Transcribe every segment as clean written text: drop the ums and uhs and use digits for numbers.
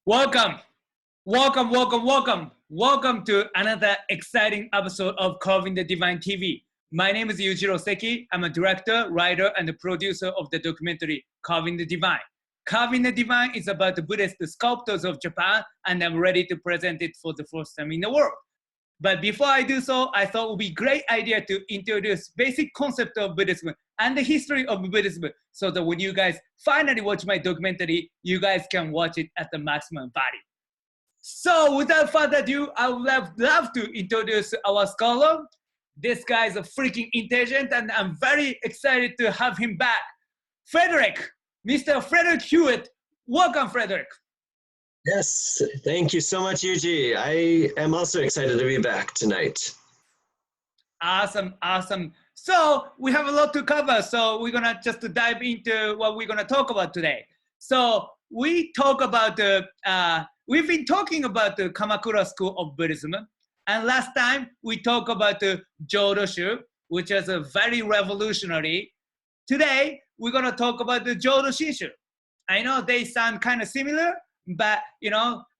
Welcome, welcome to another exciting episode of Carving the Divine TV. My name is Yujiro Seki. I'm a director, writer, and the producer of the documentary Carving the Divine. Carving the Divine is about the Buddhist Sculptors of Japan, and I'm ready to present it for the first time in the world. But before I do so, I thought it would be a great idea to introduce basic concept of Buddhism and the history of Buddhism, so that when you guys finally watch my documentary, you guys can watch it at the maximum value. So without further ado, I would love to introduce our scholar. This guy is a freaking intelligent, and I'm very excited to have him back. Mr. Frederic Hewett. Welcome, Frederic. Yes, thank you so much, Yuji. I am also excited to be back tonight. Awesome. So we have a lot to cover, so we're gonna just dive into what we're gonna talk about today. So we've been talking about the Kamakura School of Buddhism, and last time we talked about the Jodo Shinshu, which is a very revolutionary. Today we're gonna talk about the Jodo Shinshu. I know they sound kind of similar, but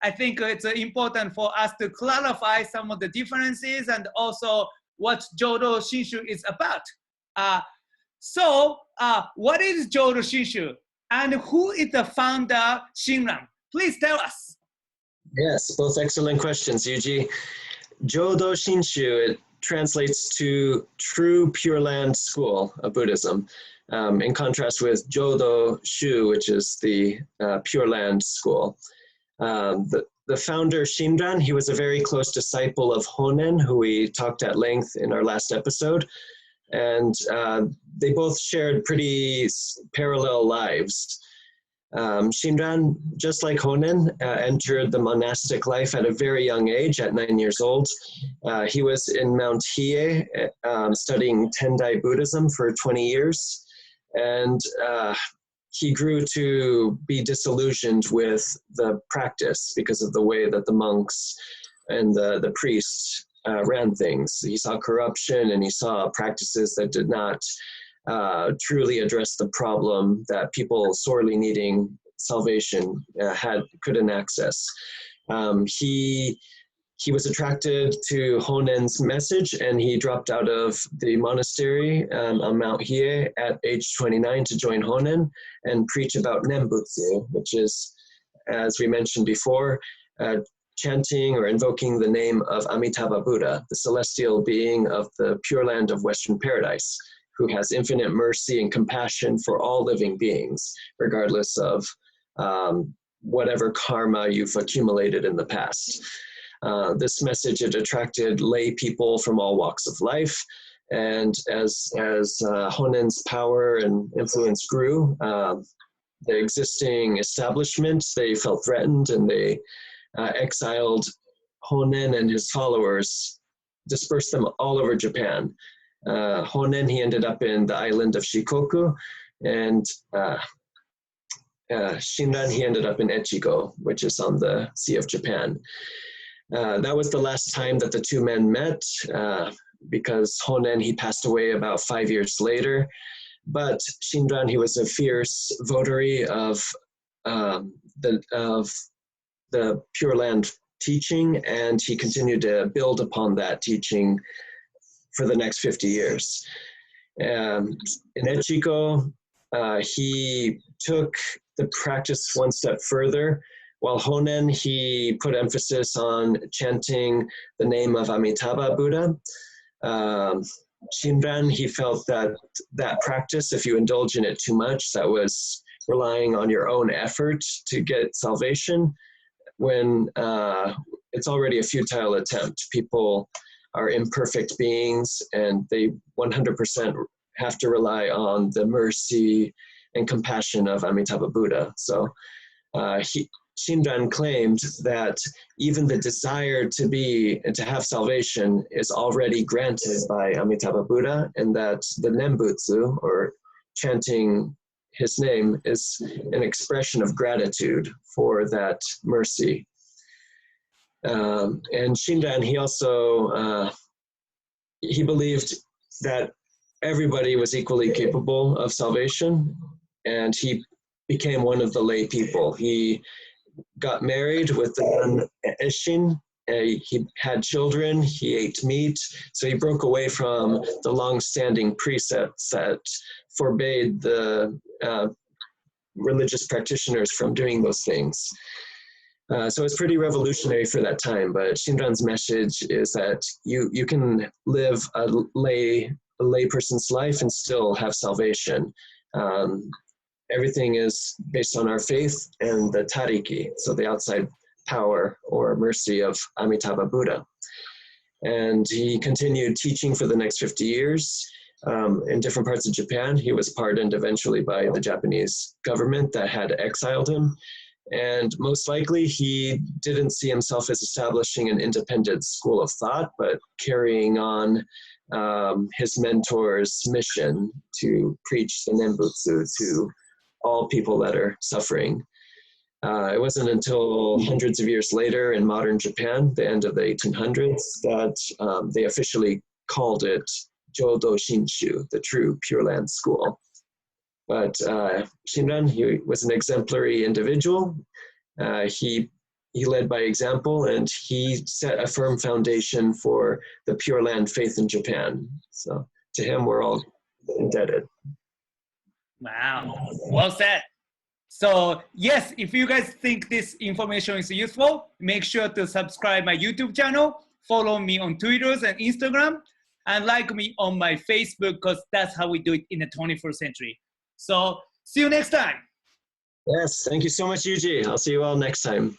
I think it's important for us to clarify some of the differences and also what Jodo Shinshu is about. What is Jodo Shinshu and who is the founder, Shinran? Please tell us. Yes, both excellent questions, Yuji. Jodo Shinshu, it translates to True Pure Land School of Buddhism, in contrast with Jodo Shu, which is the Pure Land School. The founder, Shinran, he was a very close disciple of Honen, who we talked at length in our last episode. And they both shared pretty parallel lives. Shinran, just like Honen, entered the monastic life at a very young age, at 9 years old. He was in Mount Hiei studying Tendai Buddhism for 20 years. And he grew to be disillusioned with the practice because of the way that the monks and the priests ran things. He saw corruption, and he saw practices that did not truly address the problem that people sorely needing salvation couldn't access. He was attracted to Honen's message, and he dropped out of the monastery on Mount Hiei at age 29 to join Honen and preach about Nembutsu, which is, as we mentioned before, chanting or invoking the name of Amitabha Buddha, the celestial being of the Pure Land of Western Paradise, who has infinite mercy and compassion for all living beings, regardless of whatever karma you've accumulated in the past. This message had attracted lay people from all walks of life, and as Honen's power and influence grew, the existing establishment, they felt threatened, and they exiled Honen and his followers, dispersed them all over Japan. Honen, he ended up in the island of Shikoku, and Shinran, he ended up in Echigo, which is on the Sea of Japan. That was the last time that the two men met, because Honen, he passed away about 5 years later. But Shinran, he was a fierce votary of the Pure Land teaching, and he continued to build upon that teaching for the next 50 years. In Echigo, he took the practice one step further. While Honen, he put emphasis on chanting the name of Amitabha Buddha. Shinran, he felt that practice, if you indulge in it too much, that was relying on your own effort to get salvation, when it's already a futile attempt. People are imperfect beings, and they 100% have to rely on the mercy and compassion of Amitabha Buddha. So Shinran claimed that even the desire to have salvation is already granted by Amitabha Buddha, and that the Nembutsu, or chanting his name, is an expression of gratitude for that mercy. And Shinran, he also, he believed that everybody was equally capable of salvation, and he became one of the lay people. He got married with the nun Eshin. He had children, he ate meat, so he broke away from the long-standing precepts that forbade the religious practitioners from doing those things. So it's pretty revolutionary for that time, but Shinran's message is that you can live a lay person's life and still have salvation. Everything is based on our faith and the tariki, so the outside power or mercy of Amitabha Buddha. And he continued teaching for the next 50 years in different parts of Japan. He was pardoned eventually by the Japanese government that had exiled him. And most likely he didn't see himself as establishing an independent school of thought, but carrying on his mentor's mission to preach the Nembutsu to all people that are suffering. It wasn't until hundreds of years later in modern Japan, the end of the 1800s, that they officially called it Jodo Shinshu, the true Pure Land school. But Shinran, he was an exemplary individual. He led by example, and he set a firm foundation for the Pure Land faith in Japan. So to him, we're all indebted. Wow, well said. So yes, if you guys think this information is useful, make sure to subscribe my YouTube channel, follow me on Twitter and Instagram, and like me on my Facebook, because that's how we do it in the 21st century. So see you next time. Yes, thank you so much, Yuji. I'll see you all next time.